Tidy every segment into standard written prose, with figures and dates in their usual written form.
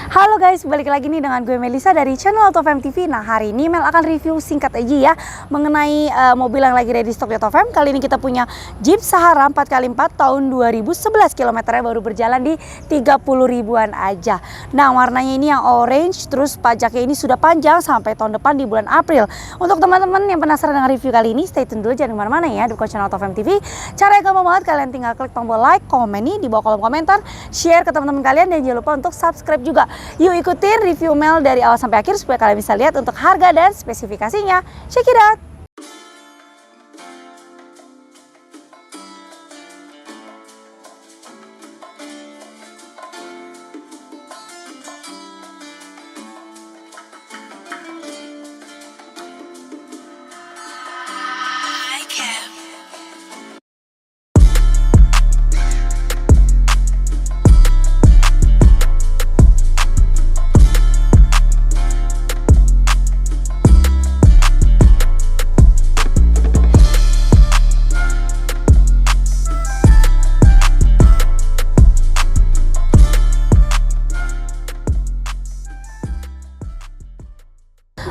Halo guys, balik lagi nih dengan gue Melisa dari channel Auto FM TV. Nah, hari ini Mel akan review singkat aja ya mengenai mobil yang lagi ready stock di Auto FM. Kali ini kita punya Jeep Sahara 4x4 tahun 2011, kilometernya baru berjalan di 30 ribuan aja. Nah, warnanya ini yang orange, terus pajaknya ini sudah panjang sampai tahun depan di bulan April. Untuk teman-teman yang penasaran dengan review kali ini, stay tune dulu, jangan kemana-mana ya, dukung channel Auto FM TV. Caranya gampang banget, kalian tinggal klik tombol like, komen nih di bawah kolom komentar, share ke teman-teman kalian, dan jangan lupa untuk subscribe juga. Yuk ikutin review Mel dari awal sampai akhir supaya kalian bisa lihat untuk harga dan spesifikasinya. Check it out!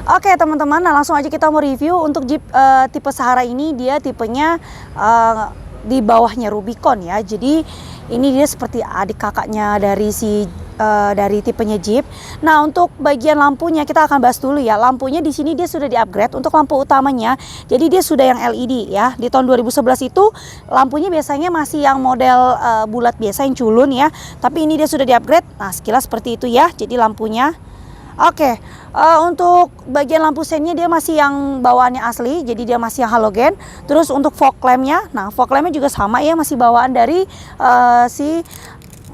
Oke teman-teman, nah langsung aja kita mau review untuk Jeep tipe Sahara ini. Dia tipenya di bawahnya Rubicon ya. Jadi ini dia seperti adik kakaknya dari dari tipenya Jeep. Nah, untuk bagian lampunya kita akan bahas dulu ya. Lampunya di sini dia sudah di-upgrade untuk lampu utamanya. Jadi dia sudah yang LED ya. Di tahun 2011 itu lampunya biasanya masih yang model bulat biasa yang culun ya. Tapi ini dia sudah di-upgrade. Nah, sekilas seperti itu ya. Jadi lampunya oke, untuk bagian lampu sennya dia masih yang bawaannya asli, jadi dia masih yang halogen. Terus untuk fog lampnya, nah fog lampnya juga sama ya, masih bawaan dari si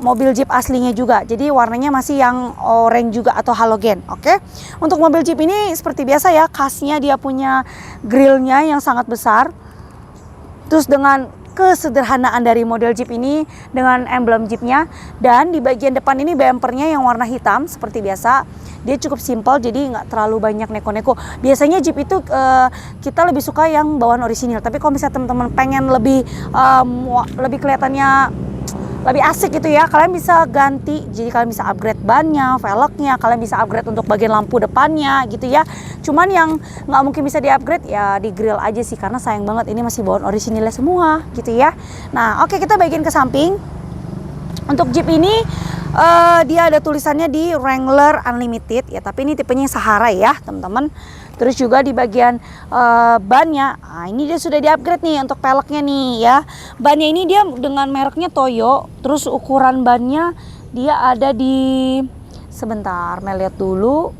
mobil Jeep aslinya juga. Jadi warnanya masih yang oranye juga atau halogen. Oke, untuk mobil Jeep ini seperti biasa ya, khasnya dia punya grillnya yang sangat besar. Terus dengan kesederhanaan dari model Jeep ini dengan emblem Jeepnya, dan di bagian depan ini bumpernya yang warna hitam seperti biasa. Dia cukup simpel, jadi nggak terlalu banyak neko-neko. Biasanya Jeep itu kita lebih suka yang bawaan orisinil, tapi kalau misalnya teman-teman pengen lebih kelihatannya lebih asik gitu ya, kalian bisa ganti. Jadi kalian bisa upgrade bannya, velgnya, kalian bisa upgrade untuk bagian lampu depannya gitu ya. Cuman yang nggak mungkin bisa di-upgrade ya di grill aja sih, karena sayang banget ini masih bawaan orisinilnya semua gitu ya. Nah, oke, kita bagian ke samping. Untuk Jeep ini dia ada tulisannya di Wrangler Unlimited ya, tapi ini tipenya Sahara ya teman-teman. Terus juga di bagian bannya, nah ini dia sudah di-upgrade nih untuk peleknya nih ya. Bannya ini dia dengan mereknya Toyo. Terus ukuran bannya dia ada di, sebentar Mel lihat dulu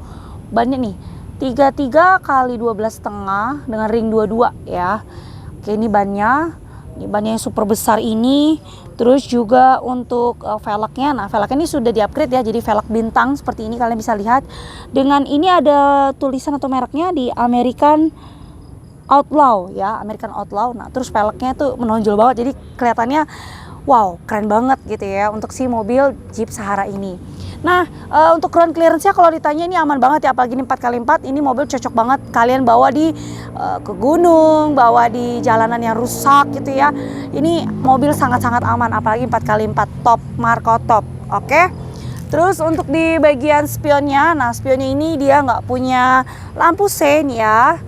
bannya nih, 33 kali 12,5 dengan ring 22 ya. Oke, ini bannya. Ini bannya yang super besar ini. Terus juga untuk velgnya, nah velgnya ini sudah di-upgrade ya, jadi velg bintang seperti ini, kalian bisa lihat. Dengan ini ada tulisan atau mereknya di American Outlaw ya, American Outlaw. Nah, terus velgnya tuh menonjol banget, jadi kelihatannya wow, keren banget gitu ya untuk si mobil Jeep Sahara ini. Nah, untuk ground clearance-nya kalau ditanya ini aman banget ya, apalagi ini 4x4, ini mobil cocok banget kalian bawa di ke gunung, bawa di jalanan yang rusak gitu ya. Ini mobil sangat-sangat aman, apalagi 4x4 top, Marco top. Oke. Terus untuk di bagian spionnya, nah spionnya ini dia nggak punya lampu sein ya.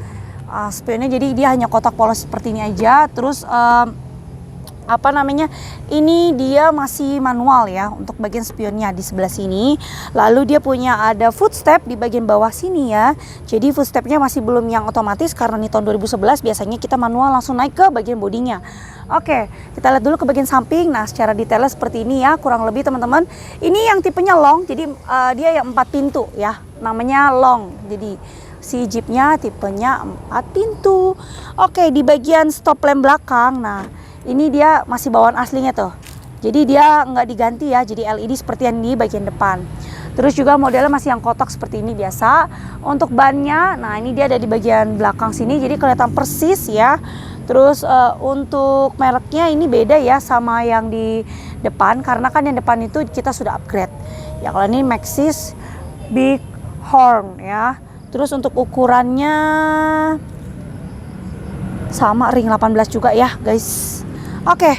Spionnya jadi dia hanya kotak polos seperti ini aja. Terus apa namanya, ini dia masih manual ya untuk bagian spionnya di sebelah sini. Lalu dia punya ada footstep di bagian bawah sini ya, jadi footstepnya masih belum yang otomatis karena ini tahun 2011, biasanya kita manual langsung naik ke bagian bodinya. Oke, kita lihat dulu ke bagian samping. Nah, secara detailnya seperti ini ya kurang lebih teman-teman. Ini yang tipenya long, jadi dia yang 4 pintu ya, namanya long. Jadi si Jeepnya tipenya 4 pintu. Oke, di bagian stop lamp belakang, nah ini dia masih bawaan aslinya tuh. Jadi dia nggak diganti ya, jadi LED seperti yang di bagian depan. Terus juga modelnya masih yang kotak seperti ini biasa. Untuk bannya, nah ini dia ada di bagian belakang sini, jadi kelihatan persis ya. Terus untuk mereknya ini beda ya sama yang di depan, karena kan yang depan itu kita sudah upgrade. Ya kalau ini Maxxis Big Horn ya. Terus untuk ukurannya sama ring 18 juga ya guys. Oke,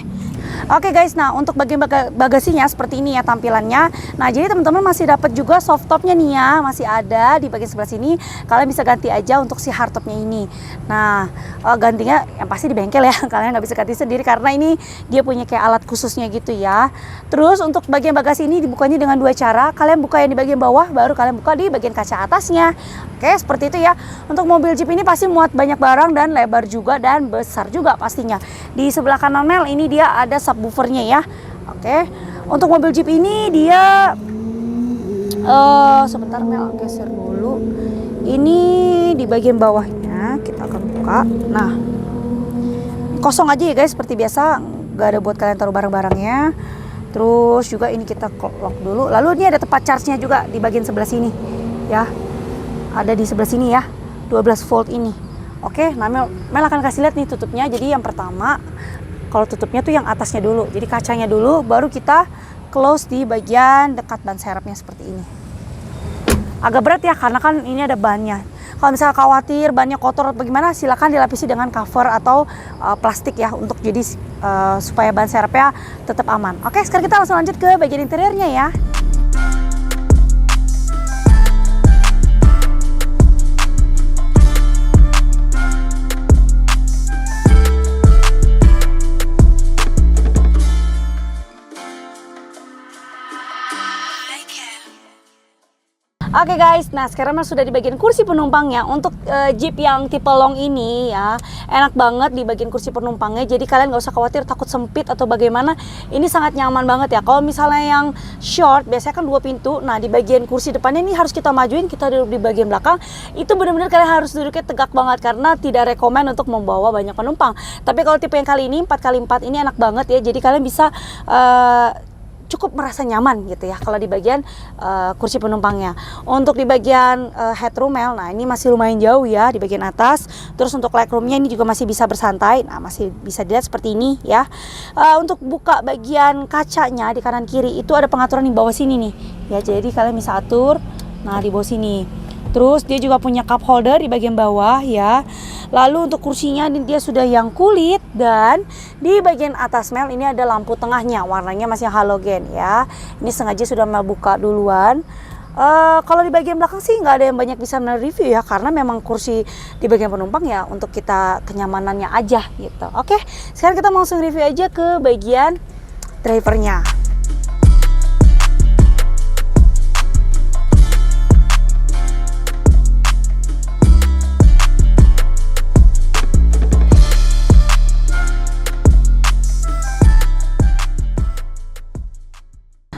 Oke guys, nah untuk bagian bagasinya seperti ini ya tampilannya. Nah jadi teman-teman masih dapat juga soft topnya nih ya, masih ada di bagian sebelah sini. Kalian bisa ganti aja untuk si hard topnya ini. Nah gantinya yang pasti di bengkel ya, kalian nggak bisa ganti sendiri karena ini dia punya kayak alat khususnya gitu ya. Terus untuk bagian bagasi ini dibukanya dengan dua cara. Kalian buka yang di bagian bawah, baru kalian buka di bagian kaca atasnya. Oke, seperti itu ya. Untuk mobil Jeep ini pasti muat banyak barang dan lebar juga dan besar juga pastinya. Di sebelah kanan Mel ini dia ada subwoofernya ya. Oke. Untuk mobil Jeep ini dia sebentar Mel geser dulu. Ini di bagian bawahnya kita akan buka. Nah, kosong aja ya guys seperti biasa, nggak ada buat kalian taruh barang-barangnya. Terus juga ini kita lock dulu. Lalu ini ada tempat charge-nya juga di bagian sebelah sini ya. Ada di sebelah sini ya, 12 volt ini. Oke, nah Mel akan kasih lihat nih tutupnya. Jadi yang pertama, kalau tutupnya tuh yang atasnya dulu. Jadi kacanya dulu, baru kita close di bagian dekat ban serepnya seperti ini. Agak berat ya, karena kan ini ada bannya. Kalau misalnya khawatir bannya kotor atau bagaimana, silakan dilapisi dengan cover atau plastik ya, untuk jadi supaya ban serepnya tetap aman. Oke, sekarang kita langsung lanjut ke bagian interiornya ya. Oke guys, nah sekarang sudah di bagian kursi penumpangnya. Untuk Jeep yang tipe long ini ya, enak banget di bagian kursi penumpangnya. Jadi kalian nggak usah khawatir takut sempit atau bagaimana. Ini sangat nyaman banget ya. Kalau misalnya yang short, biasanya kan 2 pintu. Nah di bagian kursi depannya ini harus kita majuin, kita duduk di bagian belakang. Itu benar-benar kalian harus duduknya tegak banget karena tidak rekomen untuk membawa banyak penumpang. Tapi kalau tipe yang kali ini 4x4 ini enak banget ya. Jadi kalian bisa cukup merasa nyaman gitu ya kalau di bagian kursi penumpangnya. Untuk di bagian headroom Mel, nah ini masih lumayan jauh ya di bagian atas. Terus untuk legroomnya ini juga masih bisa bersantai. Nah masih bisa dilihat seperti ini ya. Untuk buka bagian kacanya di kanan kiri itu ada pengaturan di bawah sini nih ya. Jadi kalian bisa atur. Nah di bawah sini. Terus dia juga punya cup holder di bagian bawah ya. Lalu untuk kursinya dia sudah yang kulit, dan di bagian atas Mel ini ada lampu tengahnya, warnanya masih halogen ya. Ini sengaja sudah Mel buka duluan. Kalau di bagian belakang sih nggak ada yang banyak bisa Mel review ya, karena memang kursi di bagian penumpang ya untuk kita kenyamanannya aja gitu. Oke, sekarang kita langsung review aja ke bagian drivernya.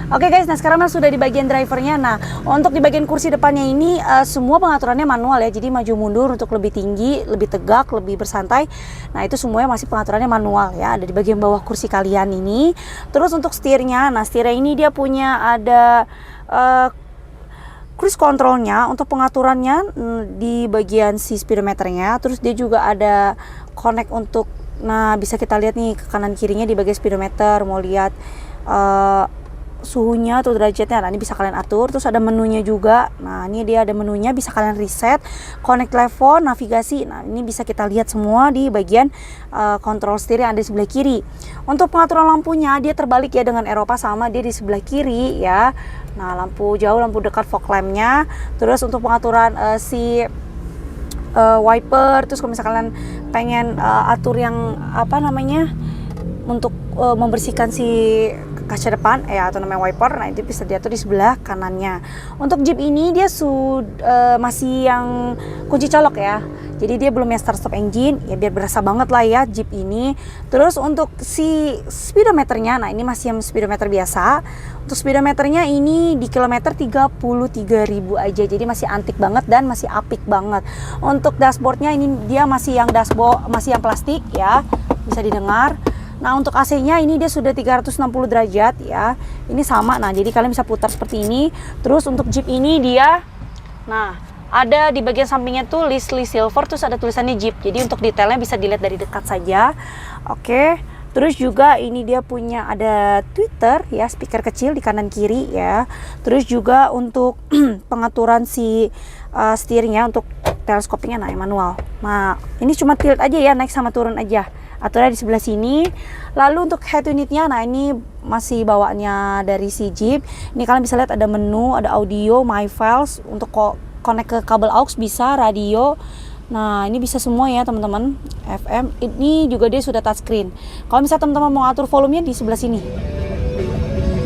Oke guys, nah sekarang sudah di bagian drivernya. Nah untuk di bagian kursi depannya ini semua pengaturannya manual ya. Jadi maju mundur untuk lebih tinggi, lebih tegak, lebih bersantai. Nah itu semuanya masih pengaturannya manual ya. Ada di bagian bawah kursi kalian ini. Terus untuk setirnya, nah setirnya ini dia punya ada cruise controlnya. Untuk pengaturannya di bagian si speedometernya. Terus dia juga ada connect untuk, nah bisa kita lihat nih ke kanan kirinya di bagian speedometer. Mau lihat suhunya atau derajatnya, nah ini bisa kalian atur. Terus ada menunya juga. Nah ini dia ada menunya, bisa kalian reset, connect telepon, navigasi. Nah ini bisa kita lihat semua di bagian kontrol setir yang ada di sebelah kiri. Untuk pengaturan lampunya dia terbalik ya dengan Eropa, sama dia di sebelah kiri ya. Nah lampu jauh, lampu dekat, fog lampnya. Terus untuk pengaturan si wiper, terus kalau misalkan kalian pengen atur yang apa namanya untuk membersihkan si kaca depan ya, atau namanya wiper, nah itu bisa diatur di sebelah kanannya. Untuk Jeep ini dia masih yang kunci colok ya, jadi dia belum yang start stop engine ya, biar berasa banget lah ya Jeep ini. Terus untuk si speedometernya, nah ini masih yang speedometer biasa. Untuk speedometernya ini di kilometer 33.000 aja, jadi masih antik banget dan masih apik banget. Untuk dashboardnya ini dia masih yang dashboard, masih yang plastik ya, bisa didengar. Nah untuk AC-nya ini dia sudah 360 derajat ya, ini sama. Nah jadi kalian bisa putar seperti ini. Terus untuk Jeep ini dia, nah ada di bagian sampingnya tuh list silver, terus ada tulisannya Jeep. Jadi untuk detailnya bisa dilihat dari dekat saja. Oke. Terus juga ini dia punya ada tweeter ya, speaker kecil di kanan kiri ya. Terus juga untuk pengaturan si setirnya untuk teleskopingnya, nah manual. Nah ini cuma tilt aja ya, naik sama turun aja. aturnya di sebelah sini. Lalu untuk head unitnya, nah ini masih bawaannya dari si Jeep. Ini kalian bisa lihat ada menu, ada audio, my files, untuk connect ke kabel aux bisa, radio. Nah ini bisa semua ya teman-teman. FM, ini juga dia sudah touchscreen. Kalau misalnya teman-teman mau atur volumenya di sebelah sini.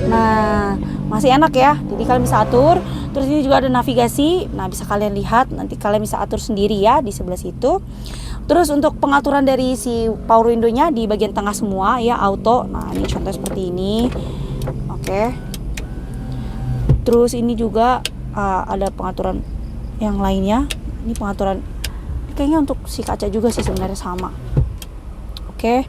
Nah masih enak ya, jadi kalian bisa atur. Terus ini juga ada navigasi, nah bisa kalian lihat, nanti kalian bisa atur sendiri ya di sebelah situ. Terus untuk pengaturan dari si power window-nya di bagian tengah semua ya, auto. Nah ini contoh seperti ini. Oke. Terus ini juga ada pengaturan yang lainnya. Ini pengaturan, kayaknya untuk si kaca juga sih sebenarnya sama. Oke.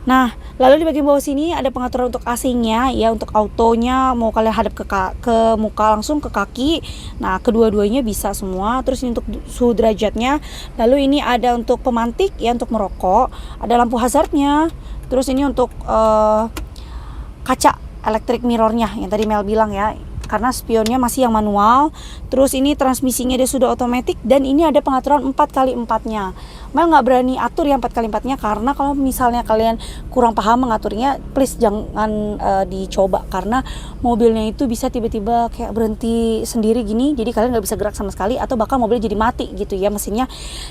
Nah, lalu di bagian bawah sini ada pengaturan untuk AC-nya ya, untuk autonya mau kalian hadap ke muka langsung ke kaki. Nah, kedua-duanya bisa semua. Terus ini untuk suhu derajatnya. Lalu ini ada untuk pemantik ya, untuk merokok. Ada lampu hazardnya. Terus ini untuk kaca electric mirrornya yang tadi Mel bilang ya, karena spionnya masih yang manual. Terus ini transmisinya dia sudah otomatis, dan ini ada pengaturan 4x4-nya. Mel nggak berani atur yang 4x4-nya karena kalau misalnya kalian kurang paham mengaturnya, please jangan dicoba, karena mobilnya itu bisa tiba-tiba kayak berhenti sendiri gini, jadi kalian nggak bisa gerak sama sekali, atau bahkan mobilnya jadi mati gitu ya mesinnya.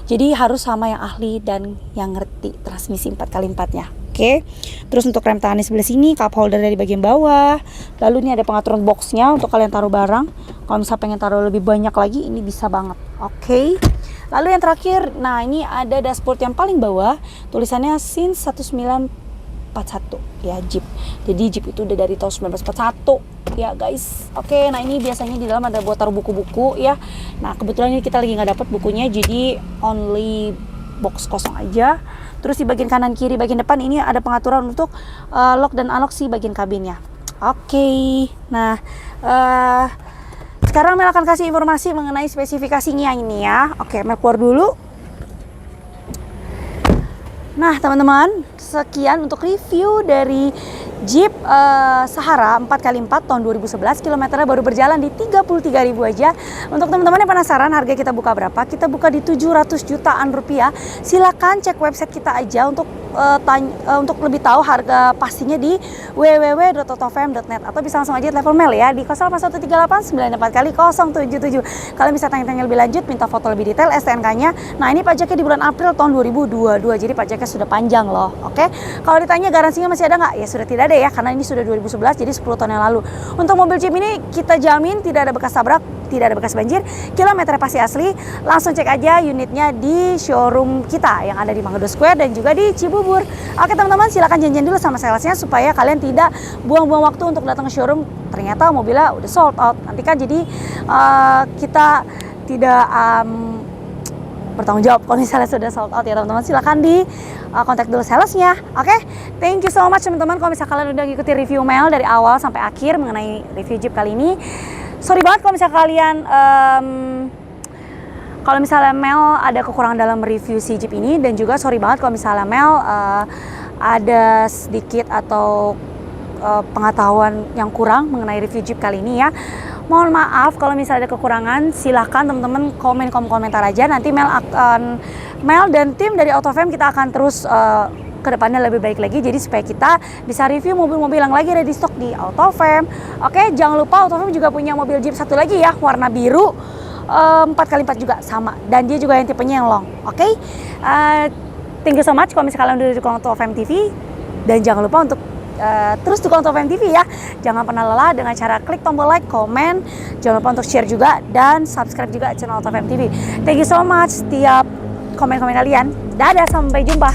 Jadi harus sama yang ahli dan yang ngerti transmisi 4x4-nya. Oke. Terus untuk rem tangan di sebelah sini, cup holder dari bagian bawah. Lalu ini ada pengaturan boxnya untuk kalian taruh barang. Kalau misalnya pengen taruh lebih banyak lagi, ini bisa banget. Oke. Lalu yang terakhir, nah ini ada dashboard yang paling bawah, tulisannya since 1941 ya, Jeep. Jadi Jeep itu udah dari tahun 1941 ya guys. Oke, nah ini biasanya di dalam ada buat taruh buku-buku ya. Nah kebetulan ini kita lagi nggak dapet bukunya, jadi only box kosong aja. Terus di bagian kanan kiri bagian depan ini ada pengaturan untuk lock dan unlock si bagian kabinnya. Oke. Nah sekarang Mel akan kasih informasi mengenai spesifikasinya ini ya. Oke, Mel keluar dulu. Nah teman-teman, sekian untuk review dari Jeep Sahara 4x4 tahun 2011. Kilometernya baru berjalan di 33.000 aja. Untuk teman-teman yang penasaran harga kita buka berapa, kita buka di 700 jutaan rupiah. Silakan cek website kita aja untuk untuk lebih tahu harga pastinya di www.autofm.net, atau bisa langsung aja telepon Mel ya di 08138 94 077. Kalian bisa tanya-tanya lebih lanjut, minta foto lebih detail, STNK-nya. Nah ini pajaknya di bulan April tahun 2022, jadi pajaknya sudah panjang loh. Oke, kalau ditanya garansinya masih ada nggak? Ya sudah tidak ada ya, karena ini sudah 2011, jadi 10 tahun yang lalu. Untuk mobil Jeep ini kita jamin tidak ada bekas tabrak, tidak ada bekas banjir, kilometernya pasti asli. Langsung cek aja unitnya di showroom kita yang ada di Mangga Square dan juga di Cibubur. Oke teman-teman, silakan janjian dulu sama salesnya supaya kalian tidak buang-buang waktu untuk datang ke showroom. Ternyata mobilnya udah sold out. Nanti kan jadi kita tidak bertanggung jawab kalau misalnya sudah sold out ya teman-teman. Silakan di kontak dulu salesnya. Oke, thank you so much teman-teman. Kalau misalnya kalian udah ngikutin review Mel dari awal sampai akhir mengenai review Jeep kali ini. Sorry banget kalau misalnya kalian kalau misalnya Mel ada kekurangan dalam review si Jeep ini, dan juga sorry banget kalau misalnya Mel ada sedikit atau pengetahuan yang kurang mengenai review Jeep kali ini ya. Mohon maaf kalau misalnya ada kekurangan, silahkan teman-teman komentar aja. Nanti Mel dan tim dari AutoFam kita akan terus kedepannya lebih baik lagi, jadi supaya kita bisa review mobil-mobil yang lagi ready stock di AutoFam. Oke, jangan lupa AutoFam juga punya mobil Jeep satu lagi ya, warna biru 4x4 juga sama, dan dia juga yang tipenya yang long. Oke, thank you so much kalau misalnya kalian udah dukung AutoFam TV, dan jangan lupa untuk terus dukung AutoFam TV ya. Jangan pernah lelah dengan cara klik tombol like, komen, jangan lupa untuk share juga, dan subscribe juga channel AutoFam TV. Thank you so much setiap komen-komen kalian. Dadah, sampai jumpa.